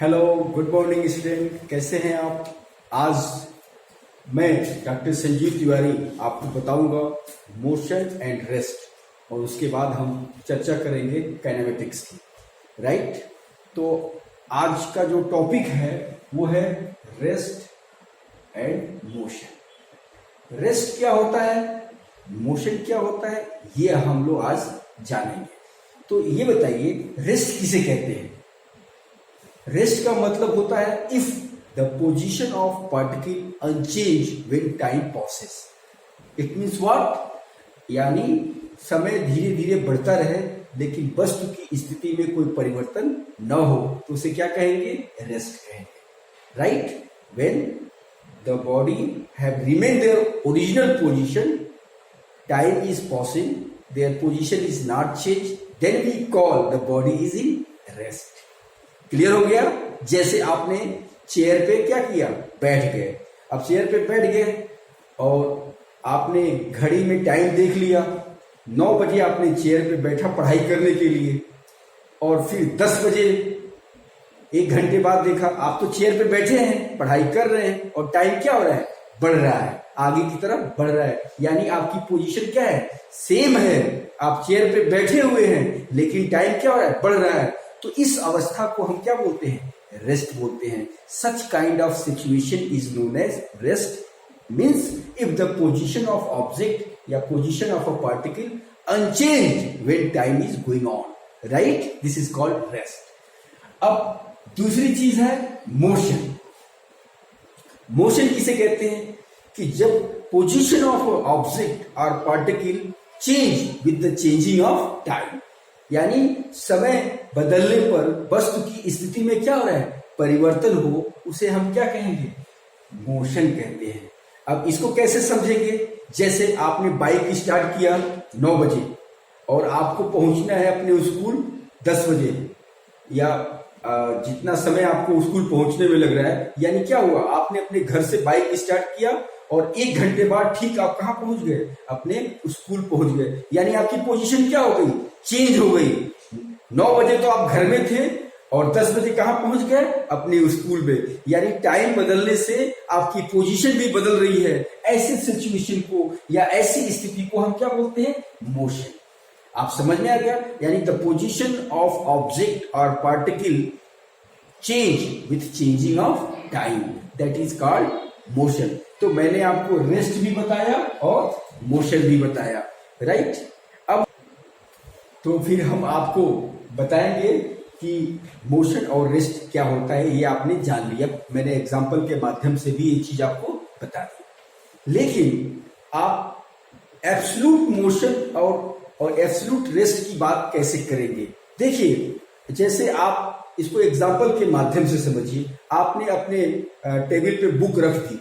Hello, good morning student. कैसे हैं आप? आज मैं डॉक्टर संजीव तिवारी आपको बताऊंगा मोशन एंड रेस्ट, और उसके बाद हम चर्चा करेंगे काइनेमेटिक्स की। राइट? तो आज का जो टॉपिक है वो है रेस्ट एंड मोशन। रेस्ट क्या होता है, मोशन क्या होता है, ये हम लोग आज जानेंगे। तो ये बताइए, रेस्ट किसे कहते हैं? रेस्ट का मतलब होता है if the position of particle unchange when time passes. It means what? यानी समय धीरे धीरे बढ़ता रहे लेकिन वस्तु की स्थिति में कोई परिवर्तन न हो, तो उसे क्या कहेंगे? रेस्ट कहेंगे। Right? When the body have remain their original position, time is passing, their position is not change, then we call the body is in rest. Clear हो गया? जैसे आपने चेयर पे क्या किया, बैठ गए। अब चेयर पे बैठ गए और आपने घड़ी में टाइम देख लिया, 9 बजे आपने चेयर पे बैठा पढ़ाई करने के लिए, और फिर 10 बजे 1 घंटे बाद देखा आप तो चेयर पे बैठे हैं, पढ़ाई कर रहे हैं, और टाइम क्या हो रहा है? बढ़ रहा है, आगे की तरफ बढ़ रहा है। यानी आपकी पोजीशन क्या है? सेम है। आप चेयर पे बैठे हुए हैं लेकिन टाइम क्या हो रहा है? बढ़ रहा है। तो इस अवस्था को हम क्या बोलते हैं? रेस्ट बोलते हैं। Such kind of situation is known as rest. Means if the position of object या position of a particle unchange when time is going on. Right? This is called rest. अब दूसरी चीज है मोशन। मोशन किसे कहते हैं? कि जब पोजीशन ऑफ ऑब्जेक्ट और particle change with the changing of time, यानी समय बदलने पर वस्तु की स्थिति में क्या हो रहा है? परिवर्तन हो, उसे हम क्या कहेंगे? मोशन कहते हैं। अब इसको कैसे समझेंगे? जैसे आपने बाइक स्टार्ट किया 9 बजे और आपको पहुंचना है अपने स्कूल 10 बजे, या जितना समय आपको स्कूल पहुंचने में लग रहा है, यानी क्या हुआ? आपने अपने घर से बाइक स्टार्ट किया और 1 घंटे बाद ठीक आप कहां पहुंच गए? अपने स्कूल पहुंच गए। यानी आपकी पोजीशन क्या हो गई? चेंज हो गई। 9 बजे तो आप घर में थे और 10 बजे कहां पहुंच गए? अपने स्कूल में। यानी टाइम बदलने से आपकी पोजीशन भी बदल रही है। ऐसी सिचुएशन को या ऐसी स्थिति को हम क्या बोलते हैं? मोशन। आप समझ में आ गया? यानी द पोजीशन ऑफ ऑब्जेक्ट और particle change with changing of time, that is called motion. तो मैंने आपको रेस्ट भी बताया और मोशन भी बताया। राइट? अब तो फिर हम आपको बताएंगे कि मोशन और रेस्ट क्या होता है। ये आपने जान लिया, मैंने एग्जांपल के माध्यम से भी ये चीज आपको बता दी। लेकिन आप एब्सोल्यूट मोशन और एब्सोल्यूट रेस्ट की बात कैसे करेंगे? देखिए, जैसे आप इसको एग्जांपल के माध्यम से समझिए। आपने अपने टेबल पे बुक रख दी,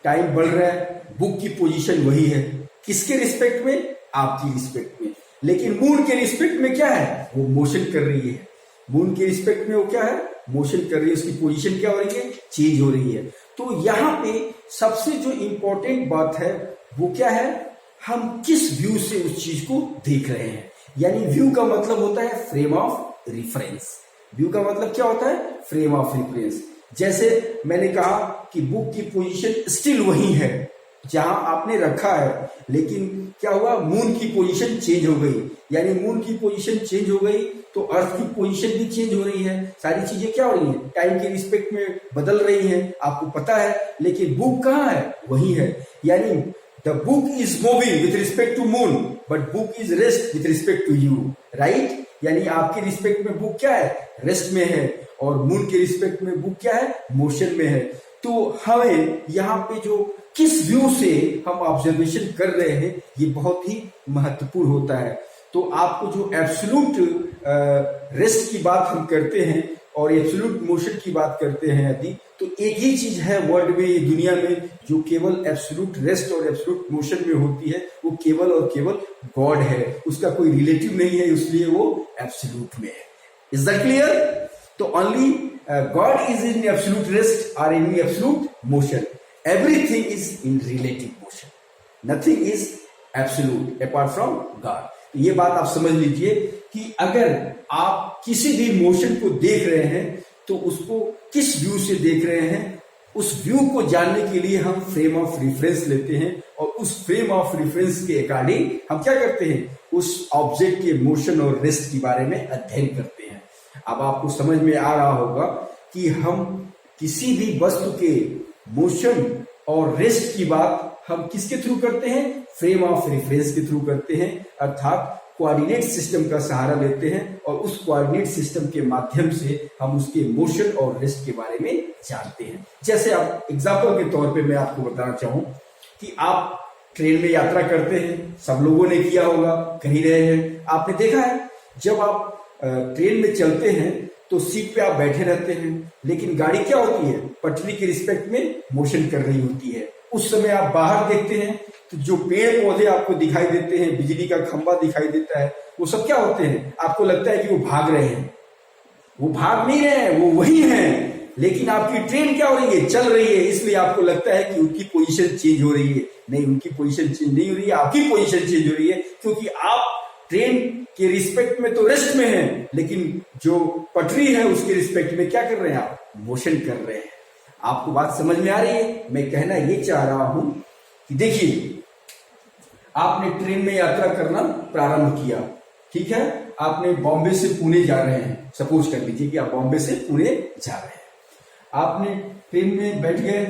टाइम बढ़ रहा है, बुक की पोजीशन वही है। किसके रिस्पेक्ट में? आपकी रिस्पेक्ट में। लेकिन मून के रिस्पेक्ट में क्या है? वो मोशन कर रही है। मून के रिस्पेक्ट में वो क्या है? मोशन कर रही है। उसकी पोजीशन क्या हो रही है? चेंज हो रही है। तो यहाँ पे सबसे जो इंपॉर्टेंट बात है वो क्या है? हम किस व्यू से उस चीज को देख रहे हैं। यानी व्यू का मतलब होता है फ्रेम ऑफ रिफरेंस। व्यू का मतलब क्या होता है? Frame of reference. जैसे मैंने कहा कि बुक की पोजीशन स्टिल वही है जहां आपने रखा है, लेकिन क्या हुआ? मून की पोजीशन चेंज हो गई। यानी मून की पोजीशन चेंज हो गई तो अर्थ की पोजीशन भी चेंज हो रही है। सारी चीजें क्या हो रही हैं? टाइम के रिस्पेक्ट में बदल रही हैं, आपको पता है। लेकिन बुक कहाँ है? वही है। यानी the book is moving with respect to moon, but book is rest with respect to you. Right? यानी आपके रिस्पेक्ट में बुक क्या है? रेस्ट में है, और मून के रिस्पेक्ट में बुक क्या है? मोशन में है। तो हमें यहाँ पे जो किस व्यू से हम ऑब्जर्वेशन कर रहे हैं ये बहुत ही महत्वपूर्ण होता है। तो आपको जो एब्सोल्यूट रेस्ट की बात हम करते हैं और एब्सोल्यूट मोशन की बात करते हैं, यदि तो एक ही चीज है वर्ल्ड में, दुनिया में, जो केवल एब्सोल्यूट रेस्ट और एब्सोल्यूट मोशन में होती है, वो केवल और केवल गॉड है। उसका कोई रिलेटिव नहीं है, इसलिए वो एब्सोल्यूट में है। Is that clear? तो only God is in absolute rest और in absolute motion. Everything is in relative motion, nothing is absolute apart from God. तो ये बात आप समझ लीजिए कि अगर आप किसी भी मोशन को देख रहे हैं तो उसको किस व्यू से देख रहे हैं, उस व्यू को जानने के लिए हम फ्रेम ऑफ रेफरेंस लेते हैं और उस फ्रेम ऑफ रेफरेंस के अकॉर्डिंग हम क्या करते हैं, उस ऑब्जेक्ट के मोशन और रेस्ट के बारे में अध्ययन करते हैं। अब आपको समझ में आ रहा होगा कि हम किसी भी वस्तु के मोशन और रेस्ट की बात हम किसके थ्रू करते हैं, फ्रेम ऑफ रेफरेंस के थ्रू करते हैं, अर्थात कोऑर्डिनेट सिस्टम का सहारा लेते हैं और उस कोऑर्डिनेट सिस्टम के माध्यम से हम उसके मोशन और रेस्ट के बारे में जानते हैं। जैसे आप एग्जाम्पल के तौर पे मैं आपको बताना चाहूं कि आप ट्रेन में यात्रा करते हैं, सब लोगों ने किया होगा, कहीं रहे हैं, आपने देखा है जब आप ट्रेन में चलते हैं तो सीट पे आप बैठे रहते हैं, लेकिन गाड़ी क्या होती है, पटरी के रिस्पेक्ट में मोशन कर रही होती है। उस समय आप बाहर देखते हैं तो जो पेड़ पौधे आपको दिखाई देते हैं, बिजली का खंभा दिखाई देता है, वो सब क्या होते हैं, आपको लगता है कि वो भाग रहे हैं। वो भाग नहीं रहे हैं, वो वही हैं, लेकिन आपकी ट्रेन क्या हो रही है, चल रही है, इसलिए आपको लगता है कि उनकी पोजीशन चेंज हो रही है। नहीं, उनकी पोजीशन चेंज नहीं हो रही है, आपकी पोजीशन चेंज हो रही है, क्योंकि आप ट्रेन के रिस्पेक्ट में तो रेस्ट में हैं, लेकिन जो पटरी है उसके रिस्पेक्ट में क्या कर रहे हैं, आप मोशन कर रहे हैं। आपको बात समझ में आ रही है? मैं कहना ये चाह रहा हूं कि देखिए, आपने ट्रेन में यात्रा करना प्रारंभ किया, ठीक है, आपने बॉम्बे से पुणे जा रहे हैं, सपोज कर लीजिए कि आप बॉम्बे से पुणे जा रहे हैं, आपने ट्रेन में बैठ गए,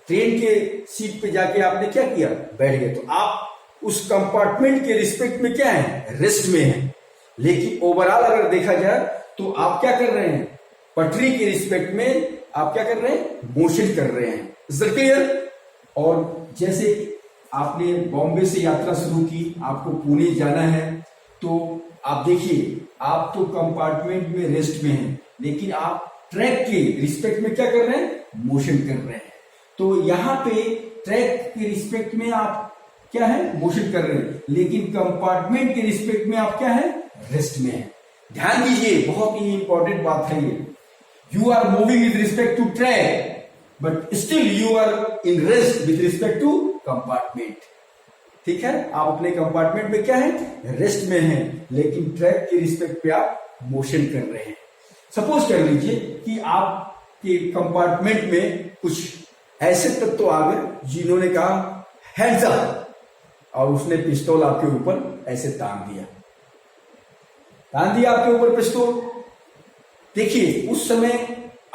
ट्रेन के सीट पे जाके आपने क्या किया, बैठ गए, तो आप उस कंपार्टमेंट के रिस्पेक्ट में क्या है, रेस्ट में है। लेकिन ओवरऑल अगर देखा जाए तो आप क्या कर रहे हैं, पटरी के रिस्पेक्ट में आप क्या कर रहे हैं, मोशन कर रहे हैं। Is that clear? और जैसे आपने बॉम्बे से यात्रा शुरू की, आपको पुणे जाना है, तो आप देखिए, आप तो कंपार्टमेंट में रेस्ट में हैं, लेकिन आप ट्रैक के रिस्पेक्ट में क्या कर रहे हैं, मोशन कर रहे हैं। तो यहाँ पे ट्रैक के रिस्पेक्ट में आप क्या है, मोशन कर रहे हैं, लेकिन कंपार्टमेंट के रिस्पेक्ट में आप क्या है, रेस्ट में है। ध्यान दीजिए, बहुत ही इंपॉर्टेंट बात है ये। You are moving with respect to track, but still you are in rest with respect to compartment. ठीक है, आप अपने कंपार्टमेंट में क्या है, रेस्ट में हैं, लेकिन ट्रैक के रिस्पेक्ट पे आप मोशन कर रहे हैं। सपोज कर लीजिए कि आपके कंपार्टमेंट में कुछ ऐसे तत्व आ गए जिन्होंने कहा हैंड्स अप, और उसने पिस्तौल आपके ऊपर ऐसे तान दिया आपके ऊपर पिस्तौल। देखिए, उस समय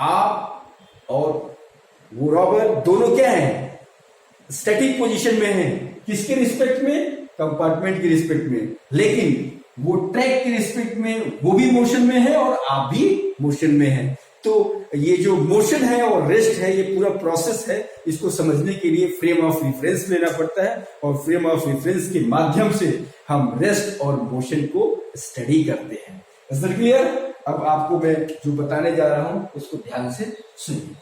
आप और वो रॉबर दोनों क्या हैं, स्टैटिक पोजीशन में हैं। किसके रिस्पेक्ट में, कंपार्टमेंट के रिस्पेक्ट में, लेकिन वो ट्रैक के रिस्पेक्ट में वो भी मोशन में है और आप भी मोशन में हैं। तो ये जो मोशन है और रेस्ट है, ये पूरा प्रोसेस है, इसको समझने के लिए फ्रेम ऑफ रेफरेंस लेना पड़ता है, और फ्रेम ऑफ रेफरेंस के माध्यम से हम रेस्ट और मोशन को स्टडी करते हैं। Is that clear? अब आपको मैं जो बताने जा रहा हूं उसको ध्यान से सुनिए।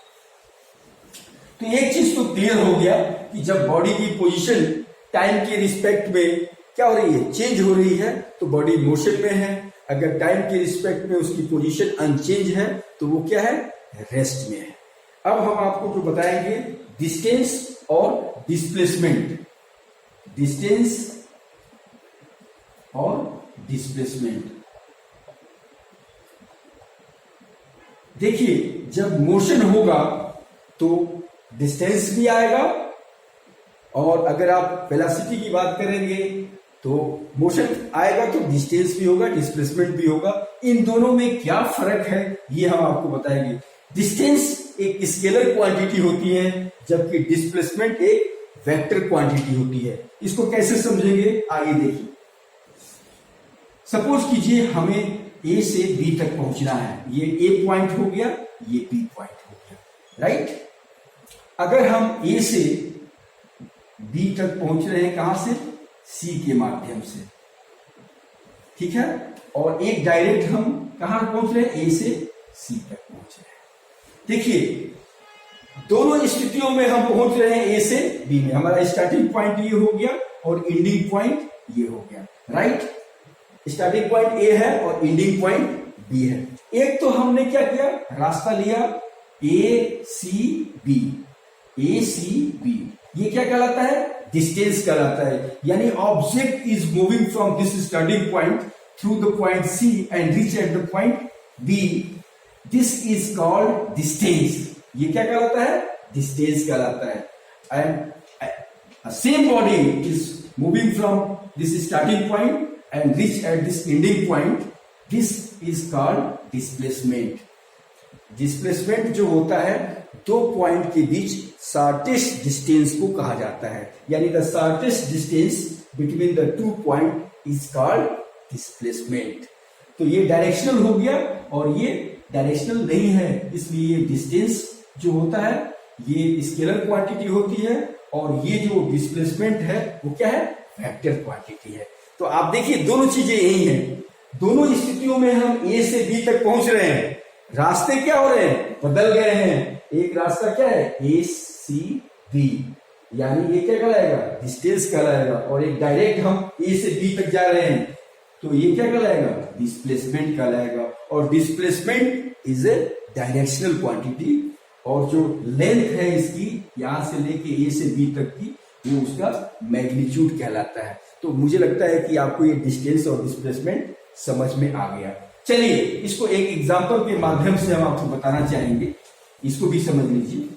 तो एक चीज तो क्लियर हो गया कि जब बॉडी की पोजीशन टाइम के रिस्पेक्ट में क्या हो रही है, चेंज हो रही है, तो बॉडी मोशन में है। अगर टाइम के रिस्पेक्ट में उसकी पोजीशन अनचेंज है तो वो क्या है, रेस्ट में है। अब हम आपको जो बताएंगे डिस्टेंस और डिस्प्लेसमेंट, डिस्टेंस और डिस्प्लेसमेंट। देखिए, जब मोशन होगा तो डिस्टेंस भी आएगा, और अगर आप वेलोसिटी की बात करेंगे तो मोशन आएगा तो डिस्टेंस भी होगा, डिस्प्लेसमेंट भी होगा। इन दोनों में क्या फर्क है ये हम आपको बताएंगे। डिस्टेंस एक स्केलर क्वांटिटी होती है, जबकि डिस्प्लेसमेंट एक वेक्टर क्वांटिटी होती है। इसको कैसे समझेंगे, आइए देखिए। सपोज कीजिए हमें ए से बी तक पहुंचना है, ये ए पॉइंट हो गया, ये बी पॉइंट हो गया, राइट। अगर हम ए से बी तक पहुंच रहे हैं, कहां से, सी के माध्यम से, ठीक है, और एक डायरेक्ट हम कहां पहुंच रहे हैं, ए से सी तक पहुंच रहे हैं। देखिए, दोनों स्थितियों में हम पहुंच रहे हैं ए से बी में। हमारा स्टार्टिंग पॉइंट ये हो गया और एंडिंग पॉइंट ये हो गया, राइट। स्टार्टिंग पॉइंट ए है और एंडिंग पॉइंट बी है। एक तो हमने क्या किया, रास्ता लिया ए सी बी, ए सी बी, ये क्या कहलाता है, डिस्टेंस कहलाता है। यानी object is moving from this starting point through the point C and reach at the point B this is called distance. ये क्या कहलाता है? डिस्टेंस कहलाता है। And same body is moving from this starting point and reach at this ending point, this is called displacement. Displacement जो होता है दो पॉइंट के बीच शॉर्टेस्ट डिस्टेंस को कहा जाता है, यानी the shortest distance between the two point is called displacement. तो ये डायरेक्शनल हो गया और ये डायरेक्शनल नहीं है, इसलिए ये डिस्टेंस जो होता है ये स्केलर क्वांटिटी होती है और ये जो डिस्प्लेसमेंट है वो क्या है? वेक्टर क्वांटिटी है। तो आप देखिए दोनों चीजें यही हैं। दोनों स्थितियों में हम ए से बी तक पहुंच रहे हैं, रास्ते क्या हो रहे हैं? बदल गए हैं। एक रास्ता क्या है? ए सी बी, यानी ये क्या कहलाएगा? डिस्टेंस कहलाएगा। और एक डायरेक्ट हम ए से बी तक जा रहे हैं, तो ये क्या कहलाएगा? डिस्प्लेसमेंट कहलाएगा। और displacement is a directional quantity और जो लेंथ है इसकी यहां से लेके ए से बी तक की, वो उसका मैग्नीट्यूड कहलाता है। तो मुझे लगता है कि आपको ये डिस्टेंस और डिस्प्लेसमेंट समझ में आ गया। चलिए इसको एक एग्जांपल के माध्यम से हम आपको बताना चाहेंगे, इसको भी समझ लीजिए।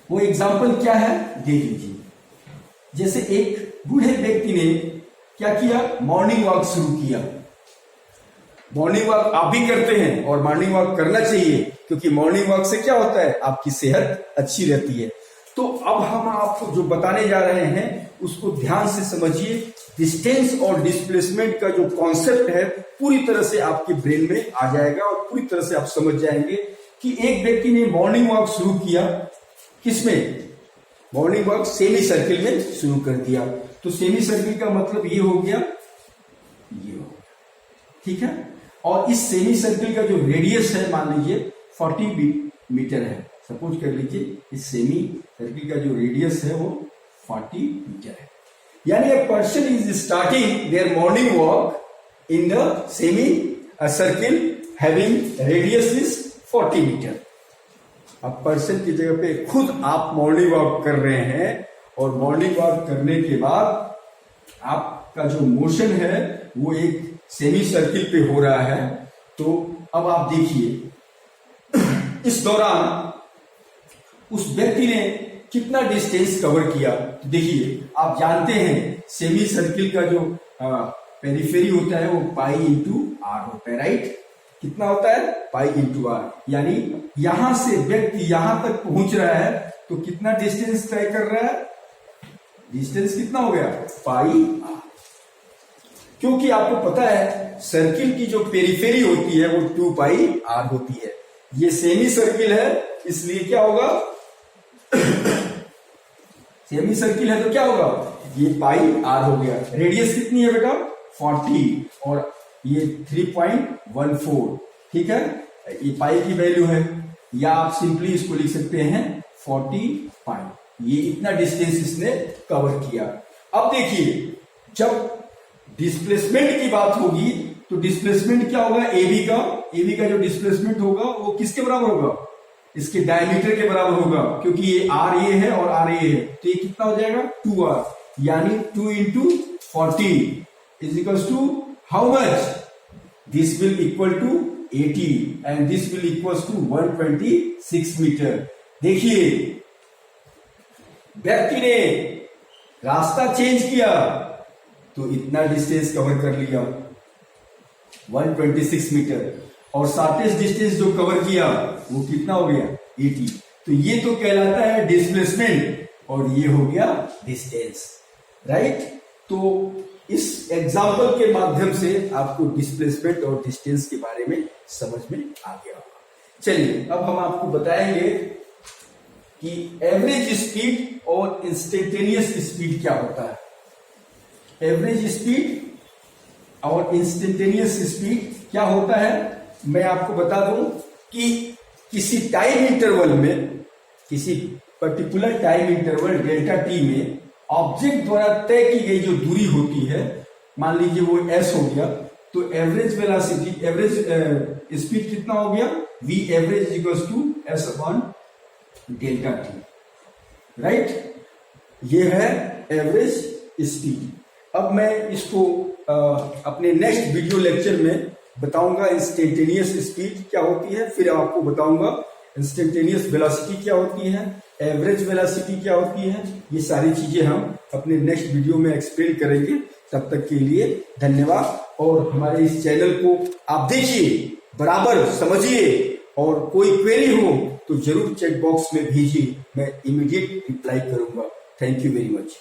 वो एग्जांपल क्या है देख लीजिए। जैसे एक बूढ़े व्यक्ति ने क्या किया? मॉर्निंग वॉक शुरू किया। मॉर्निंग वॉक आप भी करते हैं और मॉर्निंग वॉक करना चाहिए, क्योंकि मॉर्निंग वॉक से क्या होता है? आपकी सेहत अच्छी रहती है। तो अब हम आपको जो बताने जा रहे हैं उसको ध्यान से समझिए। डिस्टेंस और डिस्प्लेसमेंट का जो कॉन्सेप्ट है पूरी तरह से आपके ब्रेन में आ जाएगा और पूरी तरह से आप समझ जाएंगे कि एक व्यक्ति ने मॉर्निंग वॉक शुरू किया। किसमें? मॉर्निंग वॉक सेमी सर्किल में शुरू कर दिया। तो सेमी सर्किल का मतलब ये हो गया, ये हो गया, ठीक है। और इस सेमी सर्किल का जो रेडियस है मान लीजिए 40 मीटर है। सपोज कर लीजिए इस सेमी सर्किल का जो रेडियस है वो 40 मीटर है। यानी a person is starting their morning walk in the semi circle having radius is 40 metre. अब पर्सन की जगह पे खुद आप मॉर्निंग वॉक कर रहे हैं और मॉर्निंग वॉक करने के बाद आपका जो मोशन है वो एक सेमी सर्किल पे हो रहा है। तो अब आप देखिए इस दौरान उस व्यक्ति ने कितना डिस्टेंस कवर किया। तो देखिए आप जानते हैं सेमी सर्किल का जो पेरिफेरी होता है वो पाई इंटू आर होता है, राइट? कितना होता है? Pi into r. यानी यहां से व्यक्ति यहां तक पहुंच रहा है तो कितना डिस्टेंस तय कर रहा है? डिस्टेंस कितना हो गया? पाई आर। क्योंकि आपको पता है सर्किल की जो पेरिफेरी होती है वो 2 पाई आर होती है। ये सेमी सर्किल है इसलिए क्या होगा? सेमी सर्किल है तो क्या होगा? ये पाई आर हो गया। रेडियस कितनी है बेटा? 40 और ये 3.14, ठीक है। ये पाई की वैल्यू है, या आप सिंपली इसको लिख सकते हैं 40 पाई। ये इतना डिस्टेंस इसने कवर किया। अब देखिए जब डिस्प्लेसमेंट की बात होगी तो डिस्प्लेसमेंट क्या होगा? एबी का जो डिस्प्लेसमेंट होगा वो किसके बराबर होगा? इसके डायमीटर के बराबर होगा, क्योंकि ये आर ए है और आर ए है। तो ये कितना हो जाएगा? 2r, यानी 2 into 40 is equals to how much? This will equal to 80 and this will equals to 126 metre. देखिए व्यक्ति ने रास्ता चेंज किया तो इतना डिस्टेंस कवर कर लिया 126 मीटर, और शॉर्टेस्ट डिस्टेंस जो कवर किया वो कितना हो गया? 80। तो ये तो कहलाता है डिस्प्लेसमेंट और ये हो गया डिस्टेंस, राइट? तो इस एग्जाम्पल के माध्यम से आपको डिस्प्लेसमेंट और डिस्टेंस के बारे में समझ में आ गया होगा। चलिए अब हम आपको बताएंगे कि एवरेज स्पीड और इंस्टेंटेनियस स्पीड क्या होता है। एवरेज स्पीड और इंस्टेंटेनियस स्पीड क्या होता है मैं आपको बता दूं कि किसी टाइम इंटरवल में, किसी particular time interval delta T में ऑब्जेक्ट द्वारा तय की गई जो दूरी होती है, मान लीजिए वो एस हो गया, तो एवरेज वेलोसिटी, एवरेज स्पीड कितना हो गया? V average equals to S upon delta T, right? ये है एवरेज स्पीड। अब मैं इसको अपने नेक्स्ट वीडियो लेक्चर में बताऊंगा इंस्टेंटेनियस स्पीड क्या होती है, फिर आपको बताऊंगा इंस्टेंटेनियस वेलोसिटी क्या होती है, एवरेज वेलोसिटी क्या होती है। ये सारी चीजें हम अपने नेक्स्ट वीडियो में एक्सप्लेन करेंगे। तब तक के लिए धन्यवाद, और हमारे इस चैनल को आप देखिए, बराबर समझिए, और कोई क्वेरी हो तो जरूर चैट बॉक्स में भेजिए, मैं इमीडिएट रिप्लाई करूंगा। Thank you very much.